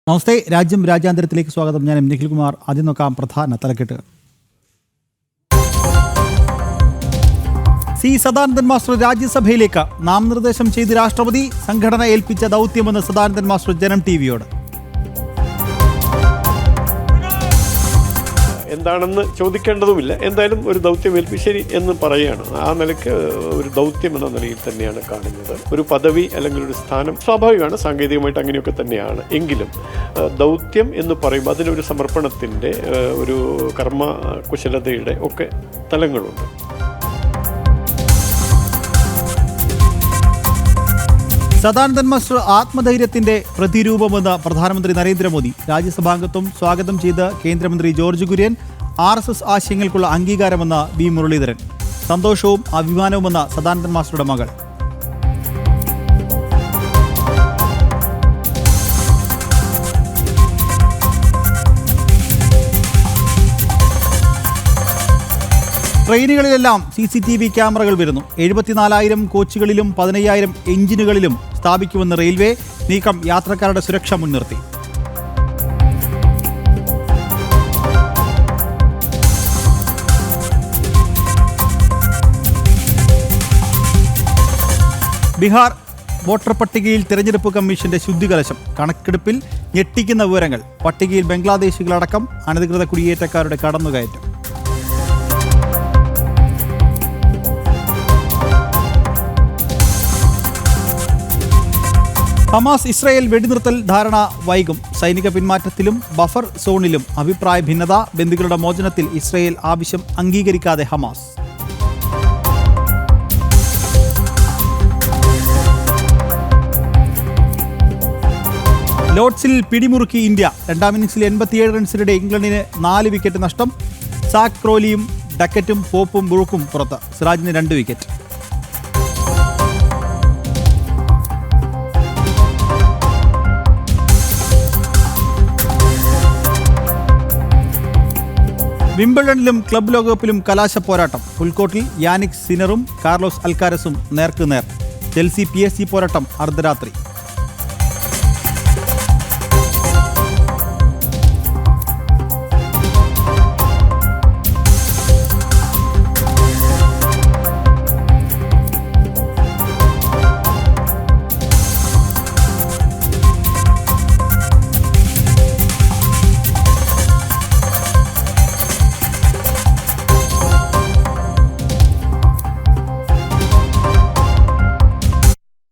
നമസ്തേ. രാജ്യം രാജ്യാന്തരത്തിലേക്ക് സ്വാഗതം. ഞാൻ നിഖിൽകുമാർ. ആദ്യം നോക്കാം പ്രധാന തലക്കെട്ട്. സി സദാനന്ദൻ മാസ്റ്റർ രാജ്യസഭയിലേക്ക് നാമനിർദ്ദേശം ചെയ്ത് രാഷ്ട്രപതി. സംഘടന ഏൽപ്പിച്ച ദൗത്യമെന്ന് സദാനന്ദൻ മാസ്റ്റർ ജനം ടിവിയോട്. എന്താണെന്ന് ചോദിക്കേണ്ടതുമില്ല. എന്തായാലും ഒരു ദൗത്യം ഏൽപ്പിശരി എന്ന് പറയുകയാണ്. ആ നിലയ്ക്ക് ഒരു ദൗത്യം എന്ന നിലയിൽ തന്നെയാണ് കാണുന്നത്. ഒരു പദവി അല്ലെങ്കിൽ ഒരു സ്ഥാനം സ്വാഭാവികമാണ്, സാങ്കേതികമായിട്ട് അങ്ങനെയൊക്കെ തന്നെയാണ്. എങ്കിലും ദൗത്യം എന്ന് പറയുമ്പോൾ അതിനൊരു സമർപ്പണത്തിൻ്റെ, ഒരു കർമ്മകുശലതയുടെ ഒക്കെ തലങ്ങളുണ്ട്. സദാനന്ദൻ മാസ്റ്റർ ആത്മധൈര്യത്തിന്റെ പ്രതിരൂപമെന്ന് പ്രധാനമന്ത്രി നരേന്ദ്രമോദി. രാജ്യസഭാംഗത്വം സ്വാഗതം ചെയ്ത് കേന്ദ്രമന്ത്രി ജോർജ് കുര്യൻ. RSS ആശയങ്ങൾക്കുള്ള അംഗീകാരമെന്ന് വി മുരളീധരൻ. സന്തോഷവും അഭിമാനവുമെന്ന് സദാനന്ദൻ മാസ്റ്ററുടെ മകൾ. ട്രെയിനുകളിലെല്ലാം CCTV ക്യാമറകൾ വരുന്നു. 74,000 കോച്ചുകളിലും 15,000 എഞ്ചിനുകളിലും സ്ഥാപിക്കുമെന്ന് റെയിൽവേ. നീക്കം യാത്രക്കാരുടെ സുരക്ഷ മുൻനിർത്തി. ബീഹാർ വോട്ടർ പട്ടികയിൽ തെരഞ്ഞെടുപ്പ് കമ്മീഷന്റെ ശുദ്ധികലശം. കണക്കെടുപ്പിൽ ഞെട്ടിക്കുന്ന വിവരങ്ങൾ. പട്ടികയിൽ ബംഗ്ലാദേശികളടക്കം അനധികൃത കുടിയേറ്റക്കാരുടെ കടന്നുകയറ്റം. ഹമാസ് ഇസ്രായേൽ വെടിനിർത്തൽ ധാരണ വൈകും. സൈനിക പിന്മാറ്റത്തിലും ബഫർ സോണിലും അഭിപ്രായ ഭിന്നത. ബന്ദികളുടെ മോചനത്തിൽ ഇസ്രായേൽ ആവശ്യം അംഗീകരിക്കാതെ ഹമാസ്. ലോർഡ്സിൽ പിടിമുറുക്കി ഇന്ത്യ. രണ്ടാം ഇന്നിംഗ്സിൽ 87 റൺസിനിടെ ഇംഗ്ലണ്ടിന് 4 വിക്കറ്റ് നഷ്ടം. സാക് ക്രോലിയും ഡക്കറ്റും പോപ്പും ബ്രൂക്കും പുറത്ത്. സിറാജിന് 2 വിക്കറ്റ്. വിംബിൾഡണിലും ക്ലബ് ലോകകപ്പിലും കലാശ പോരാട്ടം. ഫുൾകോർട്ടിൽ യാനിക് സിനറും കാർലോസ് അൽക്കാരസും നേർക്കുനേർ. ചെൽസി PSG പോരാട്ടം അർദ്ധരാത്രി.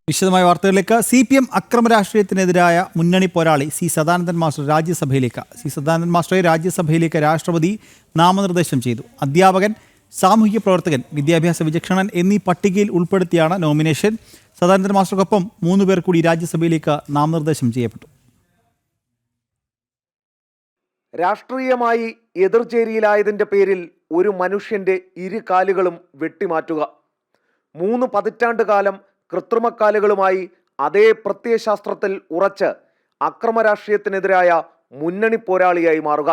വിശദമായ വാർത്തകളിലേക്ക്. CPM അക്രമ രാഷ്ട്രീയത്തിനെതിരായ മുന്നണി പോരാളി സി സദാനന്ദൻ മാസ്റ്റർ രാജ്യസഭയിലേക്ക്. സി സദാനന്ദൻ മാസ്റ്ററെ രാജ്യസഭയിലേക്ക് രാഷ്ട്രപതി നാമനിർദ്ദേശം ചെയ്തു. അധ്യാപകൻ, സാമൂഹിക പ്രവർത്തകൻ, വിദ്യാഭ്യാസ വിചക്ഷണൻ എന്നീ പട്ടികയിൽ ഉൾപ്പെടുത്തിയാണ് നോമിനേഷൻ. സദാനന്ദൻ മാസ്റ്റർക്കൊപ്പം 3 പേർ കൂടി രാജ്യസഭയിലേക്ക് നാമനിർദ്ദേശം ചെയ്യപ്പെട്ടു. രാഷ്ട്രീയമായി എതിർചേരിയിലായതിൻ്റെ പേരിൽ ഒരു മനുഷ്യൻ്റെ 2 കാലുകളും വെട്ടിമാറ്റുക. 3 പതിറ്റാണ്ട് കാലം കൃത്രിമക്കാലുകളുമായി അതേ പ്രത്യയശാസ്ത്രത്തിൽ ഉറച്ച് അക്രമ രാഷ്ട്രീയത്തിനെതിരായ മുന്നണി പോരാളിയായി മാറുക.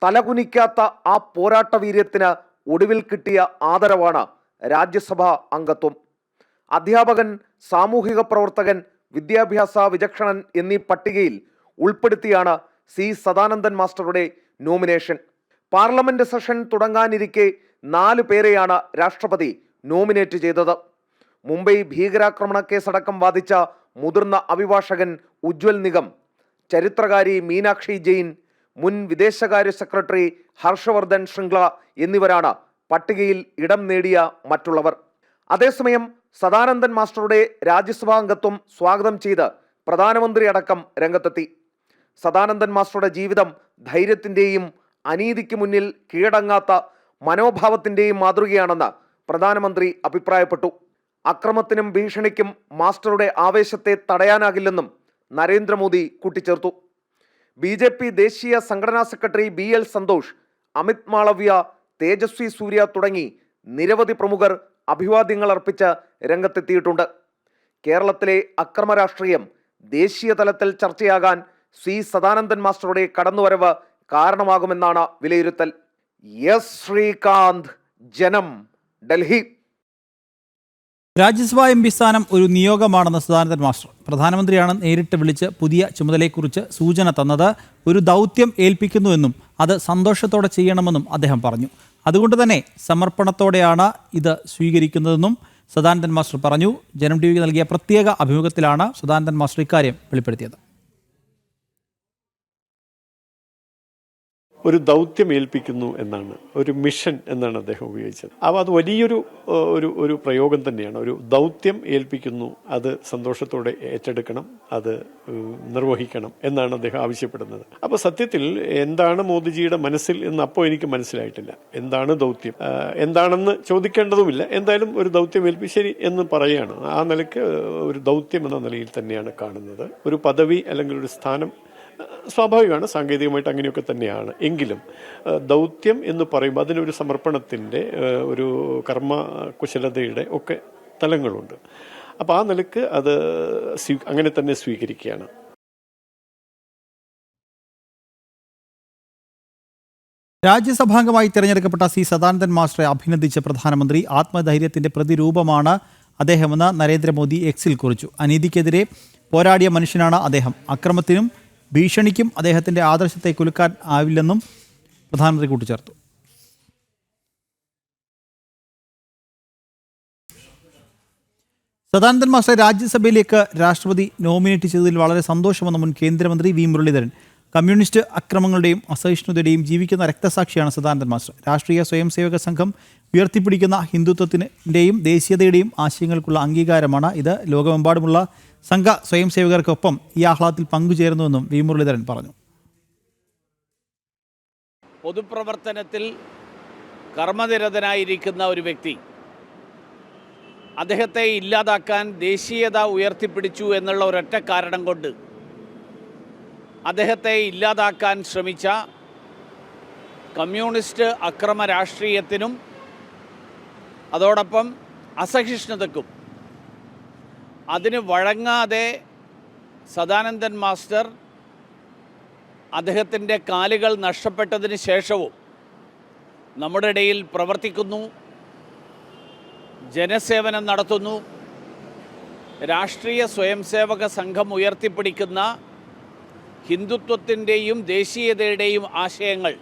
തലകുനിക്കാത്ത ആ പോരാട്ട വീര്യത്തിന് ഒടുവിൽ കിട്ടിയ ആദരവാണ് രാജ്യസഭാ അംഗത്വം. അധ്യാപകൻ, സാമൂഹിക പ്രവർത്തകൻ, വിദ്യാഭ്യാസ വിചക്ഷണൻ എന്നീ പട്ടികയിൽ ഉൾപ്പെടുത്തിയാണ് സി സദാനന്ദൻ മാസ്റ്ററുടെ നോമിനേഷൻ. പാർലമെന്റ് സെഷൻ തുടങ്ങാനിരിക്കെ 4 പേരെയാണ് രാഷ്ട്രപതി നോമിനേറ്റ് ചെയ്തത്. മുംബൈ ഭീകരാക്രമണ കേസടക്കം വാദിച്ച മുതിർന്ന അഭിഭാഷകൻ ഉജ്വൽ നിഗം, ചരിത്രകാരി മീനാക്ഷി ജെയിൻ, മുൻ വിദേശകാര്യ സെക്രട്ടറി ഹർഷവർദ്ധൻ ശൃംഗ്ല എന്നിവരാണ് പട്ടികയിൽ ഇടം നേടിയ മറ്റുള്ളവർ. അതേസമയം സദാനന്ദൻ മാസ്റ്ററുടെ രാജ്യസഭാംഗത്വം സ്വാഗതം ചെയ്ത് പ്രധാനമന്ത്രി അടക്കം രംഗത്തെത്തി. സദാനന്ദൻ മാസ്റ്ററുടെ ജീവിതം ധൈര്യത്തിൻ്റെയും അനീതിക്ക് മുന്നിൽ കീഴടങ്ങാത്ത മനോഭാവത്തിൻ്റെയും മാതൃകയാണെന്ന് പ്രധാനമന്ത്രി അഭിപ്രായപ്പെട്ടു. അക്രമത്തിനും ഭീഷണിക്കും മാസ്റ്ററുടെ ആവേശത്തെ തടയാനാകില്ലെന്നും നരേന്ദ്രമോദി കൂട്ടിച്ചേർത്തു. BJP ദേശീയ സംഘടനാ സെക്രട്ടറി BL സന്തോഷ്, അമിത് മാളവ്യ, തേജസ്വി സൂര്യ തുടങ്ങി നിരവധി പ്രമുഖർ അഭിവാദ്യങ്ങൾ അർപ്പിച്ച് രംഗത്തെത്തിയിട്ടുണ്ട്. കേരളത്തിലെ അക്രമ രാഷ്ട്രീയം ദേശീയ തലത്തിൽ ചർച്ചയാകാൻ സി സദാനന്ദൻ മാസ്റ്ററുടെ കടന്നുവരവ് കാരണമാകുമെന്നാണ് വിലയിരുത്തൽ. എസ് ശ്രീകാന്ത്, ജനം, ഡൽഹി. രാജ്യസഭാ എം പി സ്ഥാനം ഒരു നിയോഗമാണെന്ന് സദാനന്ദൻ മാസ്റ്റർ. പ്രധാനമന്ത്രിയാണ് നേരിട്ട് വിളിച്ച് പുതിയ ചുമതലയെക്കുറിച്ച് സൂചന തന്നത്. ഒരു ദൗത്യം ഏൽപ്പിക്കുന്നുവെന്നും അത് സന്തോഷത്തോടെ ചെയ്യണമെന്നും അദ്ദേഹം പറഞ്ഞു. അതുകൊണ്ട് തന്നെ സമർപ്പണത്തോടെയാണ് ഇത് സ്വീകരിക്കുന്നതെന്നും സദാനന്ദൻ മാസ്റ്റർ പറഞ്ഞു. ജനം ടിവിക്ക് നൽകിയ പ്രത്യേക അഭിമുഖത്തിലാണ് സദാനന്ദൻ മാസ്റ്റർ ഇക്കാര്യം വെളിപ്പെടുത്തിയത്. ഒരു ദൗത്യം ഏൽപ്പിക്കുന്നു എന്നാണ്, ഒരു മിഷൻ എന്നാണ് അദ്ദേഹം ഉപയോഗിച്ചത്. അപ്പോൾ അത് വലിയൊരു ഒരു പ്രയോഗം തന്നെയാണ്. ഒരു ദൗത്യം ഏൽപ്പിക്കുന്നു, അത് സന്തോഷത്തോടെ ഏറ്റെടുക്കണം, അത് നിർവഹിക്കണം എന്നാണ് അദ്ദേഹം ആവശ്യപ്പെടുന്നത്. അപ്പോൾ സത്യത്തിൽ എന്താണ് മോദിജിയുടെ മനസ്സിൽ എന്ന് അപ്പോൾ എനിക്ക് മനസ്സിലായിട്ടില്ല. എന്താണ് ദൗത്യം, എന്താണെന്ന് ചോദിക്കേണ്ടതുമില്ല. എന്തായാലും ഒരു ദൗത്യം ശരി എന്ന് പറയുകയാണ്. ആ നിലയ്ക്ക് ഒരു ദൗത്യം എന്ന നിലയിൽ തന്നെയാണ് കാണുന്നത്. ഒരു പദവി അല്ലെങ്കിൽ ഒരു സ്ഥാനം സ്വാഭാവികമാണ്, സാങ്കേതികമായിട്ട് അങ്ങനെയൊക്കെ തന്നെയാണ്. എങ്കിലും ദൗത്യം എന്ന് പറയുമ്പോൾ അതിനൊരു സമർപ്പണത്തിൻ്റെ, ഒരു കർമ്മകുശലതയുടെ ഒക്കെ തലങ്ങളുണ്ട്. അപ്പോൾ ആ നിലക്ക് അത് അങ്ങനെ തന്നെ സ്വീകരിക്കുകയാണ്. രാജ്യസഭാംഗമായി തിരഞ്ഞെടുക്കപ്പെട്ട സി സദാനന്ദൻ മാസ്റ്ററെ അഭിനന്ദിച്ച പ്രധാനമന്ത്രി ആത്മധൈര്യത്തിന്റെ പ്രതിരൂപമാണ് അദ്ദേഹമെന്ന് നരേന്ദ്രമോദി എക്സിൽ കുറിച്ചു. അനീതിക്കെതിരെ പോരാടിയ മനുഷ്യനാണ് അദ്ദേഹം. അക്രമത്തിനും ഭീഷണിക്കും അദ്ദേഹത്തിന്റെ ആദർശത്തെ കുലുക്കാൻ ആവില്ലെന്നും പ്രധാനമന്ത്രി കൂട്ടിച്ചേർത്തു. സദാനന്ദൻ മാസ്റ്ററെ രാജ്യസഭയിലേക്ക് രാഷ്ട്രപതി നോമിനേറ്റ് ചെയ്തതിൽ വളരെ സന്തോഷമെന്ന് മുൻ കേന്ദ്രമന്ത്രി വി മുരളീധരൻ. കമ്മ്യൂണിസ്റ്റ് അക്രമങ്ങളുടെയും അസഹിഷ്ണുതയുടെയും ജീവിക്കുന്ന രക്തസാക്ഷിയാണ് സദാനന്ദൻ മാസ്റ്റർ. രാഷ്ട്രീയ സ്വയംസേവക സംഘം ഉയർത്തിപ്പിടിക്കുന്ന ഹിന്ദുത്വത്തിൻ്റെയും ദേശീയതയുടെയും ആശയങ്ങൾക്കുള്ള അംഗീകാരമാണ് ഇത്. ലോകമെമ്പാടുമുള്ള സംഘ സ്വയംസേവകർക്കൊപ്പം ഈ ആഹ്ലാദത്തിൽ പങ്കുചേരുന്നുവെന്നും വി മുരളീധരൻ പറഞ്ഞു. പൊതുപ്രവർത്തനത്തിൽ കർമ്മനിരതനായിരിക്കുന്ന ഒരു വ്യക്തി, അദ്ദേഹത്തെ ഇല്ലാതാക്കാൻ ദേശീയത ഉയർത്തിപ്പിടിച്ചു എന്നുള്ള ഒരൊറ്റ കാരണം കൊണ്ട് അദ്ദേഹത്തെ ഇല്ലാതാക്കാൻ ശ്രമിച്ച കമ്മ്യൂണിസ്റ്റ് അക്രമ രാഷ്ട്രീയത്തിനും അതോടൊപ്പം അസഹിഷ്ണുതയ്ക്കും അതിന് വഴങ്ങാതെ സദാനന്ദൻ മാസ്റ്റർ അദ്ദേഹത്തിൻ്റെ കാലുകൾ നഷ്ടപ്പെട്ടതിന് ശേഷവും നമ്മുടെ ഇടയിൽ പ്രവർത്തിക്കുന്നു, ജനസേവനം നടത്തുന്നു. രാഷ്ട്രീയ സ്വയംസേവക സംഘം ഉയർത്തിപ്പിടിക്കുന്ന ഹിന്ദുത്വത്തിൻ്റെയും ദേശീയതയുടെയും ആശയങ്ങൾ,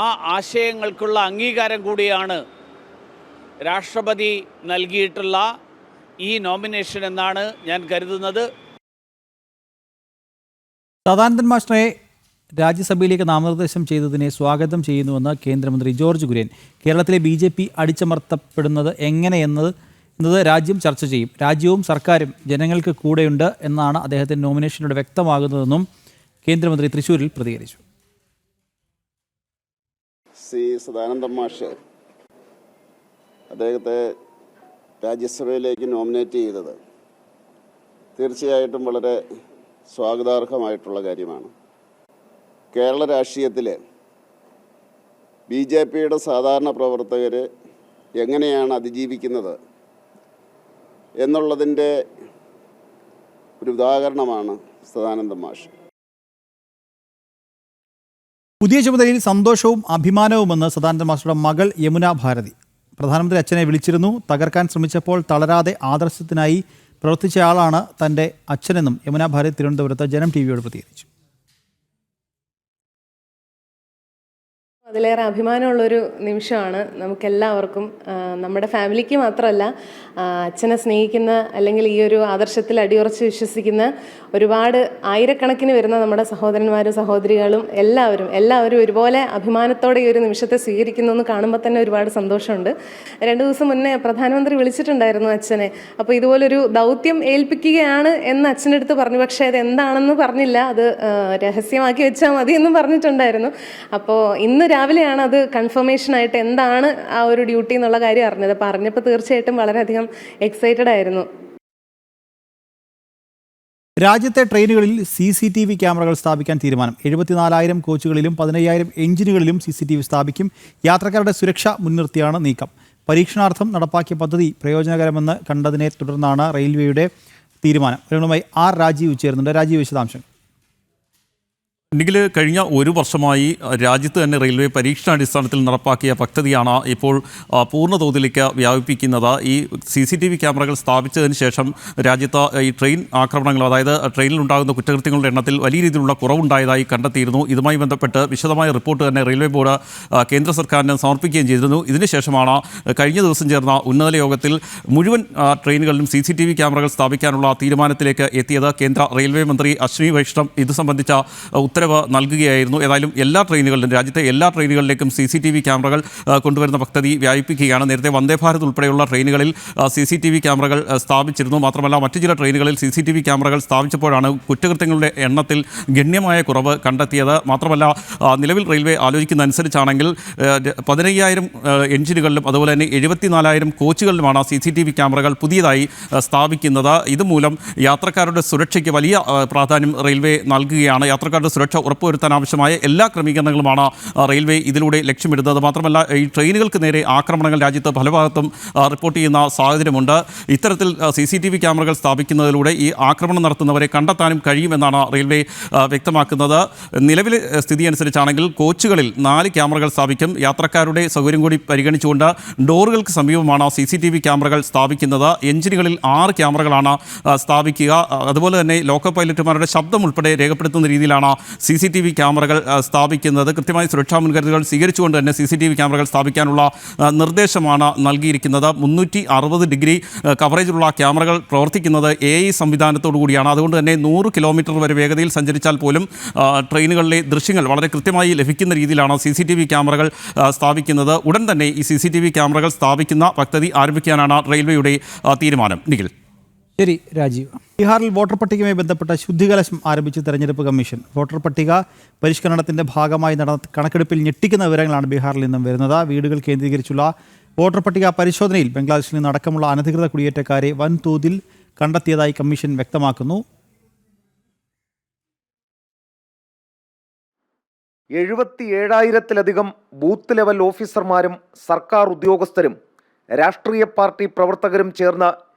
ആ ആശയങ്ങൾക്കുള്ള അംഗീകാരം കൂടിയാണ് രാഷ്ട്രപതി നൽകിയിട്ടുള്ള ഈ നോമിനേഷൻ എന്നാണ് ഞാൻ കരുതുന്നത്. സദാനന്ദൻ മാസ്റ്ററെ രാജ്യസഭയിലേക്ക് നാമനിർദ്ദേശം ചെയ്തതിനെ സ്വാഗതം ചെയ്യുന്നുവെന്ന് കേന്ദ്രമന്ത്രി ജോർജ് കുര്യൻ. കേരളത്തിലെ BJP അടിച്ചമർത്തപ്പെടുന്നത് എങ്ങനെയെന്നത് രാജ്യം ചർച്ച ചെയ്യും. രാജ്യവും സർക്കാരും ജനങ്ങൾക്ക് കൂടെയുണ്ട് എന്നാണ് അദ്ദേഹത്തിൻ്റെ നോമിനേഷനിലൂടെ വ്യക്തമാകുന്നതെന്നും കേന്ദ്രമന്ത്രി തൃശ്ശൂരിൽ പ്രതികരിച്ചു. സി സദാനന്ദൻ മാഷ് അദ്ദേഹത്തെ രാജ്യസഭയിലേക്ക് നോമിനേറ്റ് ചെയ്തത് തീർച്ചയായിട്ടും വളരെ സ്വാഗതാർഹമായിട്ടുള്ള കാര്യമാണ്. കേരള രാഷ്ട്രീയത്തിലെ BJPയുടെ സാധാരണ പ്രവർത്തകർ എങ്ങനെയാണ് അതിജീവിക്കുന്നത് എന്നുള്ളതിൻ്റെ ഒരു ഉദാഹരണമാണ് സദാനന്ദൻ മാഷ്. പുതിയ ചുമതലയിൽ സന്തോഷവും അഭിമാനവുമെന്ന് സദാനന്ദൻ മാസ്റ്ററുടെ മകൾ യമുന ഭാരതി. പ്രധാനമന്ത്രി അച്ഛനെ വിളിച്ചിരുന്നു. തകർക്കാൻ ശ്രമിച്ചപ്പോൾ തളരാതെ ആദർശത്തിനായി പ്രവർത്തിച്ചയാളാണ് തൻ്റെ അച്ഛനെന്നും യമുന ഭാരതി തിരുവനന്തപുരത്ത് ജനം TVയോട് പ്രതികരിച്ചു. അതിലേറെ അഭിമാനമുള്ളൊരു നിമിഷമാണ് നമുക്കെല്ലാവർക്കും. നമ്മുടെ ഫാമിലിക്ക് മാത്രമല്ല, അച്ഛനെ സ്നേഹിക്കുന്ന അല്ലെങ്കിൽ ഈ ഒരു ആദർശത്തിൽ അടിയുറച്ച് വിശ്വസിക്കുന്ന ഒരുപാട് ആയിരക്കണക്കിന് വരുന്ന നമ്മുടെ സഹോദരന്മാരും സഹോദരികളും എല്ലാവരും ഒരുപോലെ അഭിമാനത്തോടെ ഈ ഒരു നിമിഷത്തെ സ്വീകരിക്കുന്നു എന്ന് കാണുമ്പോൾ തന്നെ ഒരുപാട് സന്തോഷമുണ്ട്. 2 ദിവസം മുന്നേ പ്രധാനമന്ത്രി വിളിച്ചിട്ടുണ്ടായിരുന്നു അച്ഛനെ. അപ്പോൾ ഇതുപോലൊരു ദൗത്യം ഏൽപ്പിക്കുകയാണ് എന്ന് അച്ഛനടുത്ത് പറഞ്ഞു. പക്ഷേ അത് എന്താണെന്ന് പറഞ്ഞില്ല, അത് രഹസ്യമാക്കി വെച്ചാൽ മതി എന്നും പറഞ്ഞിട്ടുണ്ടായിരുന്നു. അപ്പോൾ ഇന്ന് രാവിലെയാണ് അത് കൺഫർമേഷനായിട്ട് എന്താണ് ആ ഒരു ഡ്യൂട്ടി എന്നുള്ള കാര്യം അറിഞ്ഞത്. പറഞ്ഞപ്പോൾ തീർച്ചയായിട്ടും വളരെയധികം എക്സൈറ്റഡ് ആയിരുന്നു. രാജ്യത്തെ ട്രെയിനുകളിൽ CCTV ക്യാമറകൾ സ്ഥാപിക്കാൻ തീരുമാനം. 74,000 കോച്ചുകളിലും 15,000 എഞ്ചിനുകളിലും CCTV സ്ഥാപിക്കും. യാത്രക്കാരുടെ സുരക്ഷ മുൻനിർത്തിയാണ് നീക്കം. പരീക്ഷണാർത്ഥം നടപ്പാക്കിയ പദ്ധതി പ്രയോജനകരമെന്ന് കണ്ടതിനെ തുടർന്നാണ് റെയിൽവേയുടെ തീരുമാനം. വിവരങ്ങളുമായി R. രാജീവ് ചേരുന്നുണ്ട്. രാജീവ്, വിശദാംശങ്ങൾ. ഉണ്ടെങ്കിൽ കഴിഞ്ഞ ഒരു വർഷമായി രാജ്യത്ത് തന്നെ റെയിൽവേ പരീക്ഷണാടിസ്ഥാനത്തിൽ നടപ്പാക്കിയ പദ്ധതിയാണ് ഇപ്പോൾ പൂർണ്ണ തോതിലേക്ക് വ്യാപിപ്പിക്കുന്നത്. ഈ CCTV ക്യാമറകൾ സ്ഥാപിച്ചതിന് ശേഷം രാജ്യത്ത് ഈ ട്രെയിൻ ആക്രമണങ്ങൾ, അതായത് ട്രെയിനിലുണ്ടാകുന്ന കുറ്റകൃത്യങ്ങളുടെ എണ്ണത്തിൽ വലിയ രീതിയിലുള്ള കുറവുണ്ടായതായി കണ്ടെത്തിയിരുന്നു. ഇതുമായി ബന്ധപ്പെട്ട് വിശദമായ റിപ്പോർട്ട് തന്നെ റെയിൽവേ ബോർഡ് കേന്ദ്ര സർക്കാരിന് സമർപ്പിക്കുകയും ചെയ്തിരുന്നു. ഇതിനുശേഷമാണ് കഴിഞ്ഞ ദിവസം ചേർന്ന ഉന്നതതല യോഗത്തിൽ മുഴുവൻ ട്രെയിനുകളിലും CCTV ക്യാമറകൾ സ്ഥാപിക്കാനുള്ള തീരുമാനത്തിലേക്ക് എത്തിയത്. കേന്ദ്ര റെയിൽവേ മന്ത്രി അശ്വിനി വൈഷ്ണവ് ഇത് സംബന്ധിച്ച ഉത്തരവ് നൽകുകയായിരുന്നു. ഏതായാലും എല്ലാ ട്രെയിനുകളിലും, രാജ്യത്തെ എല്ലാ ട്രെയിനുകളിലേക്കും CCTV ക്യാമറകൾ കൊണ്ടുവരുന്ന പദ്ധതി വ്യാപിപ്പിക്കുകയാണ്. നേരത്തെ വന്ദേ ഭാരത് ഉൾപ്പെടെയുള്ള ട്രെയിനുകളിൽ CCTV ക്യാമറകൾ സ്ഥാപിച്ചിരുന്നു. മാത്രമല്ല മറ്റു ചില ട്രെയിനുകളിൽ CCTV ക്യാമറകൾ സ്ഥാപിച്ചപ്പോഴാണ് കുറ്റകൃത്യങ്ങളുടെ എണ്ണത്തിൽ ഗണ്യമായ കുറവ് കണ്ടെത്തിയത്. മാത്രമല്ല നിലവിൽ റെയിൽവേ ആലോചിക്കുന്ന അനുസരിച്ചാണെങ്കിൽ 15,000 എഞ്ചിനുകളിലും അതുപോലെ തന്നെ 74,000 കോച്ചുകളിലുമാണ് CCTV ക്യാമറകൾ പുതിയതായി സ്ഥാപിക്കുന്നത്. ഇതുമൂലം യാത്രക്കാരുടെ സുരക്ഷയ്ക്ക് വലിയ പ്രാധാന്യം റെയിൽവേ നൽകുകയാണ്. യാത്രക്കാരുടെ സുരക്ഷ ഉറപ്പുവരുത്താൻ ആവശ്യമായ എല്ലാ ക്രമീകരണങ്ങളുമാണ് റെയിൽവേ ഇതിലൂടെ ലക്ഷ്യമിടുന്നത്. മാത്രമല്ല ഈ ട്രെയിനുകൾക്ക് നേരെ ആക്രമണങ്ങൾ രാജ്യത്ത് പല ഭാഗത്തും റിപ്പോർട്ട് ചെയ്യുന്ന സാഹചര്യമുണ്ട്. ഇത്തരത്തിൽ CCTV ക്യാമറകൾ സ്ഥാപിക്കുന്നതിലൂടെ ഈ ആക്രമണം നടത്തുന്നവരെ കണ്ടെത്താനും കഴിയുമെന്നാണ് റെയിൽവേ വ്യക്തമാക്കുന്നത്. നിലവിലെ സ്ഥിതി അനുസരിച്ചാണെങ്കിൽ കോച്ചുകളിൽ 4 ക്യാമറകൾ സ്ഥാപിക്കും. യാത്രക്കാരുടെ സൗകര്യം കൂടി പരിഗണിച്ചുകൊണ്ട് ഡോറുകൾക്ക് സമീപമാണ് CCTV ക്യാമറകൾ സ്ഥാപിക്കുന്നത്. എഞ്ചിനുകളിൽ 6 ക്യാമറകളാണ് സ്ഥാപിക്കുക. അതുപോലെ തന്നെ ലോക്കോ പൈലറ്റുമാരുടെ ശബ്ദം ഉൾപ്പെടെ രേഖപ്പെടുത്തുന്ന രീതിയിലാണ് CCTV ക്യാമറകൾ സ്ഥാപിക്കുന്നത്. കൃത്യമായ സുരക്ഷാ മുൻകരുതലുകൾ സ്വീകരിച്ചുകൊണ്ട് തന്നെ CCTV ക്യാമറകൾ സ്ഥാപിക്കാനുള്ള നിർദ്ദേശമാണ് നൽകിയിരിക്കുന്നത്. 360 ഡിഗ്രി കവറേജിലുള്ള ക്യാമറകൾ പ്രവർത്തിക്കുന്നത് AI സംവിധാനത്തോടു കൂടിയാണ്. അതുകൊണ്ട് തന്നെ 100 കിലോമീറ്റർ വരെ വേഗതയിൽ സഞ്ചരിച്ചാൽ പോലും ട്രെയിനുകളിലെ ദൃശ്യങ്ങൾ വളരെ കൃത്യമായി ലഭിക്കുന്ന രീതിയിലാണ് CCTV ക്യാമറകൾ സ്ഥാപിക്കുന്നത്. ഉടൻ തന്നെ ഈ CCTV ക്യാമറകൾ സ്ഥാപിക്കുന്ന പദ്ധതി ആരംഭിക്കാനാണ് റെയിൽവേയുടെ തീരുമാനം. നിഖിൽ. ശരി രാജീവ്. ബീഹാറിൽ വോട്ടർ പട്ടികയുമായി ബന്ധപ്പെട്ട ശുദ്ധികലശം ആരംഭിച്ച് തെരഞ്ഞെടുപ്പ് കമ്മീഷൻ. വോട്ടർ പട്ടിക പരിഷ്കരണത്തിന്റെ ഭാഗമായി നടന്ന കണക്കെടുപ്പിൽ ഞെട്ടിക്കുന്ന വിവരങ്ങളാണ് ബീഹാറിൽ നിന്നും വരുന്നത്. വീടുകൾ കേന്ദ്രീകരിച്ചുള്ള വോട്ടർ പട്ടിക പരിശോധനയിൽ ബംഗ്ലാദേശിൽ നിന്ന് അടക്കമുള്ള അനധികൃത കുടിയേറ്റക്കാരെ വൻതോതിൽ കണ്ടെത്തിയതായി കമ്മീഷൻ വ്യക്തമാക്കുന്നു. 77,000-ലധികം ബൂത്ത് ലെവൽ ഓഫീസർമാരും സർക്കാർ ഉദ്യോഗസ്ഥരും രാഷ്ട്രീയ പാർട്ടി പ്രവർത്തകരും ചേർന്ന്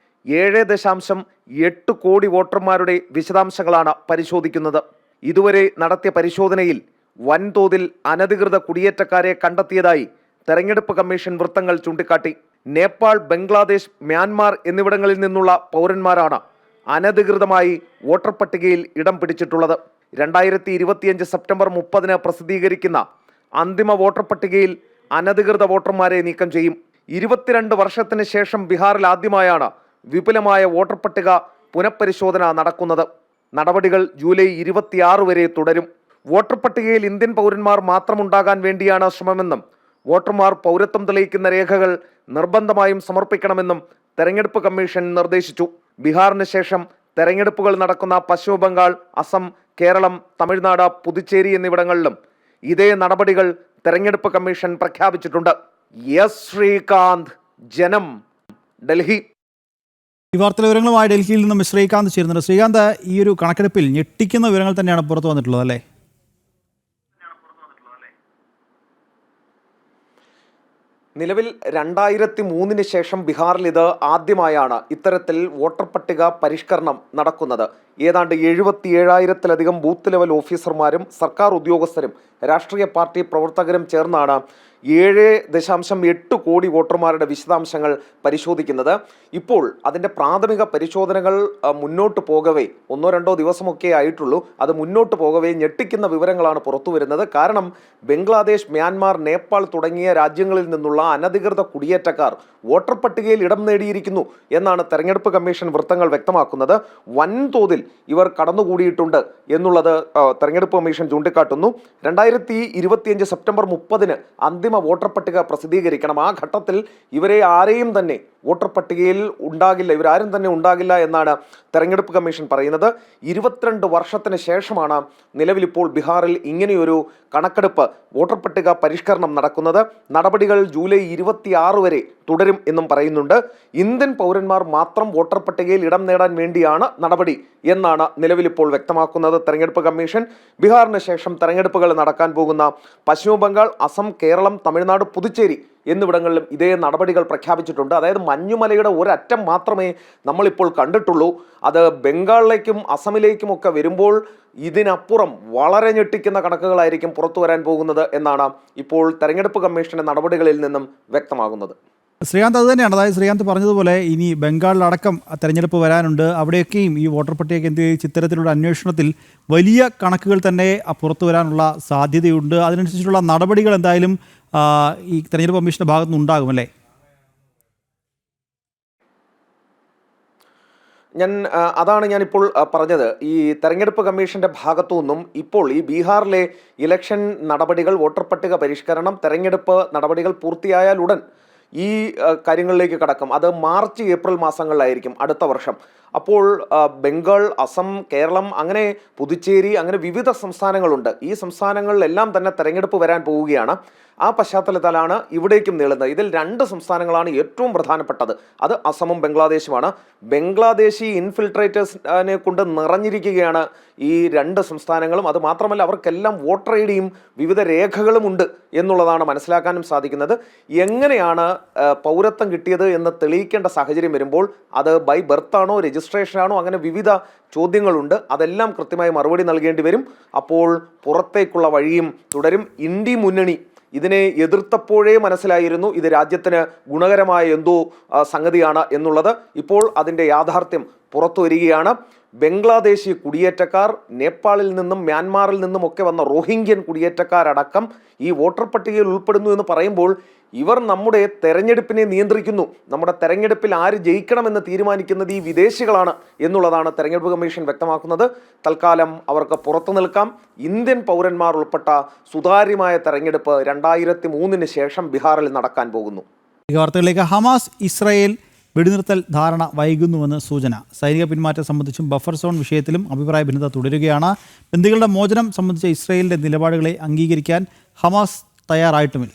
7.8 കോടി വോട്ടർമാരുടെ വിശദാംശങ്ങളാണ് പരിശോധിക്കുന്നത്. ഇതുവരെ നടത്തിയ പരിശോധനയിൽ വൻതോതിൽ അനധികൃത കുടിയേറ്റക്കാരെ കണ്ടെത്തിയതായി തെരഞ്ഞെടുപ്പ് കമ്മീഷൻ വൃത്തങ്ങൾ ചൂണ്ടിക്കാട്ടി. നേപ്പാൾ, ബംഗ്ലാദേശ്, മ്യാൻമാർ എന്നിവിടങ്ങളിൽ നിന്നുള്ള പൗരന്മാരാണ് അനധികൃതമായി വോട്ടർ പട്ടികയിൽ ഇടം പിടിച്ചിട്ടുള്ളത്. 2025 സെപ്റ്റംബർ 30 പ്രസിദ്ധീകരിക്കുന്ന അന്തിമ വോട്ടർ പട്ടികയിൽ അനധികൃത വോട്ടർമാരെ നീക്കം ചെയ്യും. 22 വർഷത്തിന് ശേഷം ബീഹാറിൽ ആദ്യമായാണ് വിപുലമായ വോട്ടർ പട്ടിക പുനഃപരിശോധന നടക്കുന്നത്. നടപടികൾ ജൂലൈ 26 വരെ തുടരും. വോട്ടർ പട്ടികയിൽ ഇന്ത്യൻ പൗരന്മാർ മാത്രമുണ്ടാകാൻ വേണ്ടിയാണ് ശ്രമമെന്നും വോട്ടർമാർ പൗരത്വം തെളിയിക്കുന്ന രേഖകൾ നിർബന്ധമായും സമർപ്പിക്കണമെന്നും തെരഞ്ഞെടുപ്പ് കമ്മീഷൻ നിർദ്ദേശിച്ചു. ബീഹാറിന് ശേഷം തെരഞ്ഞെടുപ്പുകൾ നടക്കുന്ന പശ്ചിമ ബംഗാൾ, അസം, കേരളം, തമിഴ്നാട്, പുതുച്ചേരി എന്നിവിടങ്ങളിലും ഇതേ നടപടികൾ തെരഞ്ഞെടുപ്പ് കമ്മീഷൻ പ്രഖ്യാപിച്ചിട്ടുണ്ട്. എസ് ശ്രീകാന്ത്, ജനം, ഡൽഹി. ഈ വാർത്തല വിവരങ്ങളുമായി ഡൽഹിയിൽ നിന്നും ശ്രീകാന്ത് ചേരുന്നുണ്ട്. ശ്രീകാന്ത്, ഈ ഒരു കണക്കെടുപ്പിൽ ഞെട്ടിക്കുന്ന വിവരങ്ങൾ തന്നെയാണ് പുറത്തു വന്നിട്ടുള്ളത് അല്ലേ? നിലവിൽ 2003 ശേഷം ബീഹാറിൽ ഇത് ആദ്യമായാണ് ഇത്തരത്തിൽ വോട്ടർ പട്ടിക പരിഷ്കരണം നടക്കുന്നത്. ഏതാണ്ട് 77,000-ലധികം ബൂത്ത് ലെവൽ ഓഫീസർമാരും സർക്കാർ ഉദ്യോഗസ്ഥരും രാഷ്ട്രീയ പാർട്ടി പ്രവർത്തകരും ചേർന്നാണ് 7.8 കോടി വോട്ടർമാരുടെ വിശദാംശങ്ങൾ പരിശോധിക്കുന്നത്. ഇപ്പോൾ അതിൻ്റെ പ്രാഥമിക പരിശോധനകൾ മുന്നോട്ട് പോകവേ 1-2 ദിവസമൊക്കെ ആയിട്ടുള്ളൂ. അത് മുന്നോട്ട് പോകവേ ഞെട്ടിക്കുന്ന വിവരങ്ങളാണ് പുറത്തു വരുന്നത്. കാരണം ബംഗ്ലാദേശ്, മ്യാൻമാർ, നേപ്പാൾ തുടങ്ങിയ രാജ്യങ്ങളിൽ നിന്നുള്ള അനധികൃത കുടിയേറ്റക്കാർ വോട്ടർ പട്ടികയിൽ ഇടം നേടിയിരിക്കുന്നു എന്നാണ് തെരഞ്ഞെടുപ്പ് കമ്മീഷൻ വൃത്തങ്ങൾ വ്യക്തമാക്കുന്നത്. വൻതോതിൽ ഇവർ കടന്നുകൂടിയിട്ടുണ്ട് എന്നുള്ളത് തെരഞ്ഞെടുപ്പ് കമ്മീഷൻ ചൂണ്ടിക്കാട്ടുന്നു. 2025 സെപ്റ്റംബർ 30 അന്തിമ വോട്ടർ പട്ടിക പ്രസിദ്ധീകരിക്കണം. ആ ഘട്ടത്തിൽ ഇവരെ ആരെയും തന്നെ വോട്ടർ പട്ടികയിൽ ഉണ്ടാകില്ല, ഇവരാരും തന്നെ ഉണ്ടാകില്ല എന്നാണ് തെരഞ്ഞെടുപ്പ് കമ്മീഷൻ പറയുന്നത്. 22 വർഷത്തിന് ശേഷമാണ് നിലവിലിപ്പോൾ ബീഹാറിൽ ഇങ്ങനെയൊരു കണക്കെടുപ്പ്, വോട്ടർ പട്ടിക പരിഷ്കരണം നടക്കുന്നത്. നടപടികൾ ജൂലൈ 26 വരെ തുടരും എന്നും പറയുന്നുണ്ട്. ഇന്ത്യൻ പൗരന്മാർ മാത്രം വോട്ടർ പട്ടികയിൽ ഇടം നേടാൻ വേണ്ടിയാണ് നടപടി എന്നാണ് നിലവിലിപ്പോൾ വ്യക്തമാക്കുന്നത് തെരഞ്ഞെടുപ്പ് കമ്മീഷൻ. ബീഹാറിന് ശേഷം തെരഞ്ഞെടുപ്പുകൾ നടക്കാൻ പോകുന്ന പശ്ചിമ ബംഗാൾ, അസം, കേരളം, തമിഴ്നാട്, പുതുച്ചേരി എന്നിവിടങ്ങളിലും ഇതേ നടപടികൾ പ്രഖ്യാപിച്ചിട്ടുണ്ട്. അതായത് മഞ്ഞുമലയുടെ ഒരറ്റം മാത്രമേ നമ്മളിപ്പോൾ കണ്ടിട്ടുള്ളൂ. അത് ബംഗാളിലേക്കും അസമിലേക്കും ഒക്കെ വരുമ്പോൾ ഇതിനപ്പുറം വളരെ ഞെട്ടിക്കുന്ന കണക്കുകളായിരിക്കും പുറത്തു വരാൻ പോകുന്നത് എന്നാണ് ഇപ്പോൾ തെരഞ്ഞെടുപ്പ് കമ്മീഷന്റെ നടപടികളിൽ നിന്നും വ്യക്തമാകുന്നത്. ശ്രീകാന്ത് അത് തന്നെയാണ്. അതായത് ശ്രീകാന്ത് പറഞ്ഞതുപോലെ ഇനി ബംഗാളിലടക്കം തെരഞ്ഞെടുപ്പ് വരാനുണ്ട്. അവിടെയൊക്കെയും ഈ വോട്ടർ പട്ടിക കേന്ദ്രീകരിച്ച് ഇത്തരത്തിലുള്ള അന്വേഷണത്തിൽ വലിയ കണക്കുകൾ തന്നെ പുറത്തു വരാനുള്ള സാധ്യതയുണ്ട്. അതിനനുസരിച്ചുള്ള നടപടികൾ എന്തായാലും ഈ തെരഞ്ഞെടുപ്പ് കമ്മീഷന്റെ ഭാഗത്തു നിന്നുണ്ടാകും അല്ലേ? അതാണ് ഞാനിപ്പോൾ പറഞ്ഞത്. ഈ തെരഞ്ഞെടുപ്പ് കമ്മീഷന്റെ ഭാഗത്തു നിന്നും ഇപ്പോൾ ഈ ബീഹാറിലെ ഇലക്ഷൻ നടപടികൾ, വോട്ടർ പട്ടിക പരിഷ്കരണം, തെരഞ്ഞെടുപ്പ് നടപടികൾ പൂർത്തിയായാൽ ഉടൻ ഈ കാര്യങ്ങളിലേക്ക് കടക്കും. അത് മാർച്ച് ഏപ്രിൽ മാസങ്ങളിലായിരിക്കും അടുത്ത വർഷം. അപ്പോൾ ബംഗാൾ, അസം, കേരളം, അങ്ങനെ പുതുച്ചേരി, അങ്ങനെ വിവിധ സംസ്ഥാനങ്ങളുണ്ട്. ഈ സംസ്ഥാനങ്ങളിലെല്ലാം തന്നെ തെരഞ്ഞെടുപ്പ് വരാൻ പോവുകയാണ്. ആ പശ്ചാത്തലത്തിലാണ് ഇവിടേക്കും നീളുന്നത്. ഇതിൽ 2 സംസ്ഥാനങ്ങളാണ് ഏറ്റവും പ്രധാനപ്പെട്ടത്. അത് അസമും ബംഗ്ലാദേശുമാണ്. ബംഗ്ലാദേശി ഇൻഫിൽട്രേറ്റേഴ്സിനെ കൊണ്ട് നിറഞ്ഞിരിക്കുകയാണ് ഈ 2 സംസ്ഥാനങ്ങളും. അത് മാത്രമല്ല അവർക്കെല്ലാം വോട്ടർ ഐ ഡിയും വിവിധ രേഖകളും ഉണ്ട് എന്നുള്ളതാണ് മനസ്സിലാക്കാനും സാധിക്കുന്നത്. എങ്ങനെയാണ് പൗരത്വം കിട്ടിയത് എന്ന് തെളിയിക്കേണ്ട സാഹചര്യം വരുമ്പോൾ അത് ബൈ ബർത്താണോ രജിസ്ട്രേഷനാണോ അങ്ങനെ വിവിധ ചോദ്യങ്ങളുണ്ട്. അതെല്ലാം കൃത്യമായി മറുപടി നൽകേണ്ടി വരും. അപ്പോൾ പുറത്തേക്കുള്ള വഴിയും തുടരും. ഇന്ത്യ മുന്നണി ഇതിനെ എതിർത്തപ്പോഴേ മനസ്സിലായിരുന്നു ഇത് രാജ്യത്തിന് ഗുണകരമായ എന്തോ സംഗതിയാണ് എന്നുള്ളത്. ഇപ്പോൾ അതിൻ്റെ യാഥാർത്ഥ്യം പുറത്തു വരികയാണ്. ബംഗ്ലാദേശി കുടിയേറ്റക്കാർ, നേപ്പാളിൽ നിന്നും മ്യാൻമാറിൽ നിന്നും ഒക്കെ വന്ന റോഹിംഗ്യൻ കുടിയേറ്റക്കാരടക്കം ഈ വോട്ടർ പട്ടികയിൽ ഉൾപ്പെടുന്നു എന്ന് പറയുമ്പോൾ ഇവർ നമ്മുടെ തെരഞ്ഞെടുപ്പിനെ നിയന്ത്രിക്കുന്നു. നമ്മുടെ തെരഞ്ഞെടുപ്പിൽ ആര് ജയിക്കണമെന്ന് തീരുമാനിക്കുന്നത് ഈ വിദേശികളാണ് എന്നുള്ളതാണ് തെരഞ്ഞെടുപ്പ് കമ്മീഷൻ വ്യക്തമാക്കുന്നത്. തൽക്കാലം അവർക്ക് പുറത്തു നിൽക്കാം. ഇന്ത്യൻ പൗരന്മാർ ഉൾപ്പെട്ട സുതാര്യമായ തെരഞ്ഞെടുപ്പ് 2003 ശേഷം ബീഹാറിൽ നടക്കാൻ പോകുന്നു. ഈ വാർത്തകളിലേക്ക്. ഹമാസ് ഇസ്രായേൽ വെടിനിർത്തൽ ധാരണ വൈകുന്നുവെന്ന് സൂചന. സൈനിക പിന്മാറ്റം സംബന്ധിച്ചും ബഫർ സോൺ വിഷയത്തിലും അഭിപ്രായ ഭിന്നത തുടരുകയാണ്. ബന്ദികളുടെ മോചനം സംബന്ധിച്ച ഇസ്രായേലിൻ്റെ നിലപാടുകളെ അംഗീകരിക്കാൻ ഹമാസ് തയ്യാറായിട്ടുമില്ല.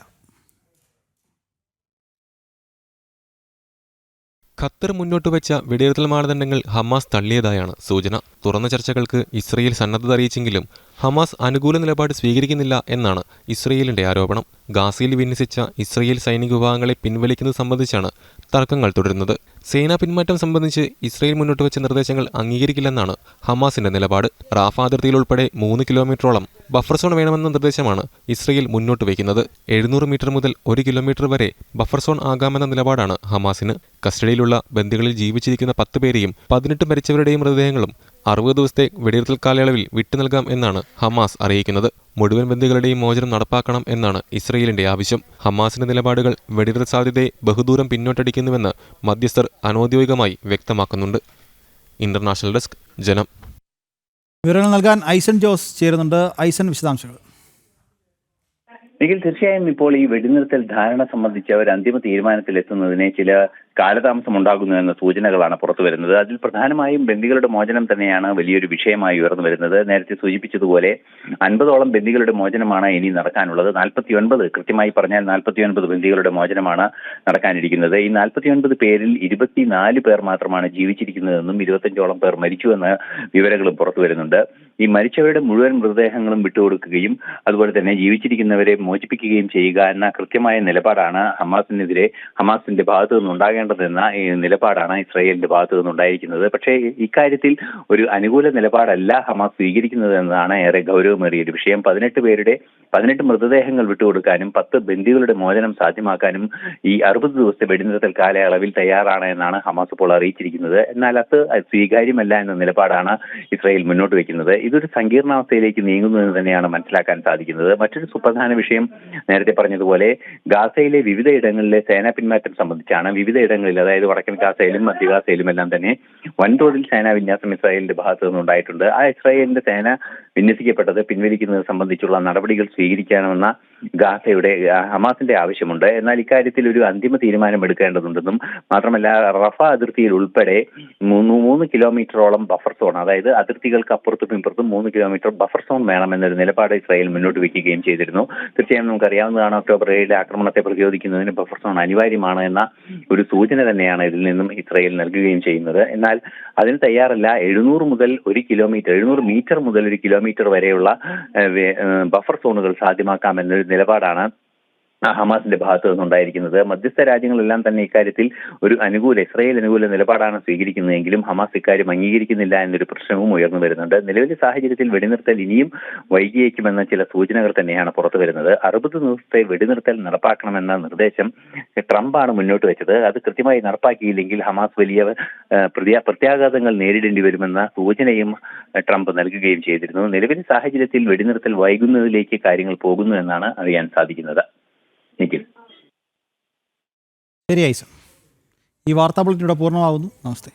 ഖത്തർ മുന്നോട്ട് വെച്ച വെടിനിർത്തൽ മാനദണ്ഡങ്ങൾ ഹമാസ് തള്ളിയതായാണ് സൂചന. തുറന്ന ചർച്ചകൾക്ക് ഇസ്രയേൽ സന്നദ്ധത അറിയിച്ചെങ്കിലും ഹമാസ് അനുകൂല നിലപാട് സ്വീകരിക്കുന്നില്ല എന്നാണ് ഇസ്രയേലിന്റെ ആരോപണം. ഗാസയിൽ വിന്യസിച്ച ഇസ്രയേൽ സൈനിക വിഭാഗങ്ങളെ പിൻവലിക്കുന്നത് സംബന്ധിച്ചാണ് തർക്കങ്ങൾ തുടരുന്നത്. സേനാ പിന്മാറ്റം സംബന്ധിച്ച് ഇസ്രയേൽ മുന്നോട്ട് വെച്ച നിർദ്ദേശങ്ങൾ അംഗീകരിക്കില്ലെന്നാണ് ഹമാസിന്റെ നിലപാട്. റാഫ അതിർത്തിയിൽ ഉൾപ്പെടെ 3 കിലോമീറ്ററോളം ബഫർ സോൺ വേണമെന്ന നിർദ്ദേശമാണ് ഇസ്രയേൽ മുന്നോട്ട് വയ്ക്കുന്നത്. 700 മീറ്റർ മുതൽ 1 കിലോമീറ്റർ വരെ ബഫർ സോൺ ആകാമെന്ന നിലപാടാണ് ഹമാസിന്. കസ്റ്റഡിയിലുള്ള ബന്ദികളിൽ ജീവിച്ചിരിക്കുന്ന 10 പേരെയും 18 മരിച്ചവരുടെയും മൃതദേഹങ്ങളും 60 ദിവസത്തെ വെടിനിർത്തൽ കാലയളവിൽ വിട്ടു നൽകാം എന്നാണ് ഹമാസ് അറിയിക്കുന്നത്. മുഴുവൻ ബന്ദികളുടെയും മോചനം നടപ്പാക്കണം എന്നാണ് ഇസ്രയേലിന്റെ ആവശ്യം. ഹമാസിന്റെ നിലപാടുകൾ വെടിനിർത്തൽ സാധ്യതയെ ബഹുദൂരം പിന്നോട്ടടിക്കുന്നുവെന്ന് മധ്യസ്ഥർ അനൗദ്യോഗികമായി വ്യക്തമാക്കുന്നുണ്ട്. ഇന്റർനാഷണൽ ഡെസ്ക്, ജനം. വിവരങ്ങൾ നൽകാൻ ഐസൻ ജോസ് ചേരുന്നുണ്ട്. ഐസൻ, വിശദാംശങ്ങൾ. തീർച്ചയായും ഇപ്പോൾ ഈ വെടിനിർത്തൽ ധാരണ സംബന്ധിച്ച ഒരു അന്തിമ തീരുമാനത്തിലെത്തുന്നതിന് ചില കാലതാമസം ഉണ്ടാകുന്നു എന്ന സൂചനകളാണ് പുറത്തു വരുന്നത്. അതിൽ പ്രധാനമായും ബന്ദികളുടെ മോചനം തന്നെയാണ് വലിയൊരു വിഷയമായി ഉയർന്നു വരുന്നത്. നേരത്തെ സൂചിപ്പിച്ചതുപോലെ 50ഓളം ബന്ദികളുടെ മോചനമാണ് ഇനി നടക്കാനുള്ളത്. 49, കൃത്യമായി പറഞ്ഞാൽ 49 ബന്ദികളുടെ മോചനമാണ് നടക്കാനിരിക്കുന്നത്. ഈ 49 പേരിൽ 24 പേർ മാത്രമാണ് ജീവിച്ചിരിക്കുന്നതെന്നും 25ഓളം പേർ മരിച്ചുവെന്ന വിവരങ്ങളും പുറത്തു വരുന്നുണ്ട്. ഈ മരിച്ചവരുടെ മുഴുവൻ മൃതദേഹങ്ങളും വിട്ടുകൊടുക്കുകയും അതുപോലെ തന്നെ ജീവിച്ചിരിക്കുന്നവരെ മോചിപ്പിക്കുകയും ചെയ്യുക എന്ന കൃത്യമായ നിലപാടാണ് ഹമാസിന്റെ ഭാഗത്തു നിന്നുണ്ടാകേണ്ടതെന്ന നിലപാടാണ് ഇസ്രായേലിന്റെ ഭാഗത്തു നിന്നുണ്ടായിരിക്കുന്നത്. പക്ഷേ ഇക്കാര്യത്തിൽ ഒരു അനുകൂല നിലപാടല്ല ഹമാസ് സ്വീകരിക്കുന്നത് എന്നതാണ് ഏറെ ഗൗരവമേറിയ ഒരു വിഷയം. 18 മൃതദേഹങ്ങൾ വിട്ടുകൊടുക്കാനും 10 ബന്ദികളുടെ മോചനം സാധ്യമാക്കാനും ഈ 60 ദിവസത്തെ വെടിനിർത്തൽ കാലയളവിൽ തയ്യാറാണ് എന്നാണ് ഹമാസ് ഇപ്പോൾ അറിയിച്ചിരിക്കുന്നത്. എന്നാൽ അത് സ്വീകാര്യമല്ല എന്ന നിലപാടാണ് ഇസ്രായേൽ മുന്നോട്ട് വയ്ക്കുന്നത്. ഇതൊരു സങ്കീർണാവസ്ഥയിലേക്ക് നീങ്ങുന്നതെന്ന് തന്നെയാണ് മനസ്സിലാക്കാൻ സാധിക്കുന്നത്. മറ്റൊരു സുപ്രധാന വിഷയം നേരത്തെ പറഞ്ഞതുപോലെ ഗാസയിലെ വിവിധ ഇടങ്ങളിലെ സേനാ പിന്മാറ്റം സംബന്ധിച്ചാണ്. വിവിധ ഇടങ്ങളിൽ, അതായത് വടക്കൻ ഗാസയിലും മധ്യ ഗാസയിലും എല്ലാം തന്നെ വൻതോതിൽ സേനാ വിന്യാസം ഇസ്രായേലിന്റെ ഭാഗത്തു നിന്നുണ്ടായിട്ടുണ്ട്. ആ ഇസ്രായേലിന്റെ സേന വിന്യസിക്കപ്പെട്ടത് പിൻവലിക്കുന്നത് സംബന്ധിച്ചുള്ള നടപടികൾ സ്വീകരിക്കണമെന്ന ഹമാസിന്റെ ആവശ്യമുണ്ട്. എന്നാൽ ഇക്കാര്യത്തിൽ ഒരു അന്തിമ തീരുമാനം എടുക്കേണ്ടതുണ്ടെന്നും മാത്രമല്ല റഫ അതിർത്തിയിൽ ഉൾപ്പെടെ 3 കിലോമീറ്ററോളം ബഫർ സോൺ, അതായത് അതിർത്തികൾക്ക് അപ്പുറത്തും ഇപ്പുറത്തും 3 കിലോമീറ്റർ ബഫർ സോൺ വേണമെന്നൊരു നിലപാട് ഇസ്രായേൽ മുന്നോട്ട് വയ്ക്കുകയും ചെയ്തിരുന്നു. തീർച്ചയായും നമുക്കറിയാവുന്നതാണ്, ഒക്ടോബർ 7 ആക്രമണത്തെ പ്രതിരോധിക്കുന്നതിന് ബഫർ സോൺ അനിവാര്യമാണ് എന്ന ഒരു സൂചന തന്നെയാണ് ഇതിൽ നിന്നും ഇസ്രായേൽ നൽകുകയും ചെയ്യുന്നത്. എന്നാൽ അതിന് തയ്യാറല്ല. 700 മുതൽ 1 കിലോമീറ്റർ, 700 മീറ്റർ മുതൽ 1 കിലോമീറ്റർ വരെയുള്ള ബഫർ സോണുകൾ സാധ്യമാക്കാമെന്നൊരു നിലപാടാണ് ഹമാസിന്റെ ഭാഗത്തു നിന്നുണ്ടായിരിക്കുന്നത്. മധ്യസ്ഥ രാജ്യങ്ങളെല്ലാം തന്നെ ഇക്കാര്യത്തിൽ ഒരു ഇസ്രായേൽ അനുകൂല നിലപാടാണ് സ്വീകരിക്കുന്നതെങ്കിലും ഹമാസ് ഇക്കാര്യം അംഗീകരിക്കുന്നില്ല എന്നൊരു പ്രശ്നവും ഉയർന്നു വരുന്നുണ്ട്. നിലവിലെ സാഹചര്യത്തിൽ വെടിനിർത്തൽ ഇനിയും വൈകിയേക്കുമെന്ന ചില സൂചനകൾ തന്നെയാണ് പുറത്തു വരുന്നത്. 60 ദിവസത്തെ വെടിനിർത്തൽ നടപ്പാക്കണമെന്ന നിർദ്ദേശം ട്രംപാണ് മുന്നോട്ട് വെച്ചത്. അത് കൃത്യമായി നടപ്പാക്കിയില്ലെങ്കിൽ ഹമാസ് വലിയ പ്രത്യാഘാതങ്ങൾ നേരിടേണ്ടി വരുമെന്ന സൂചനയും ട്രംപ് നൽകുകയും ചെയ്തിരുന്നു. നിലവിലെ സാഹചര്യത്തിൽ വെടിനിർത്തൽ വൈകുന്നതിലേക്ക് കാര്യങ്ങൾ പോകുന്നു എന്നാണ് അറിയാൻ സാധിക്കുന്നത്. ശരി ഐസം, ഈ വാർത്താ ബുള്ളറ്റിൻ ഇവിടെ പൂർണ്ണമാകുന്നു. നമസ്തേ.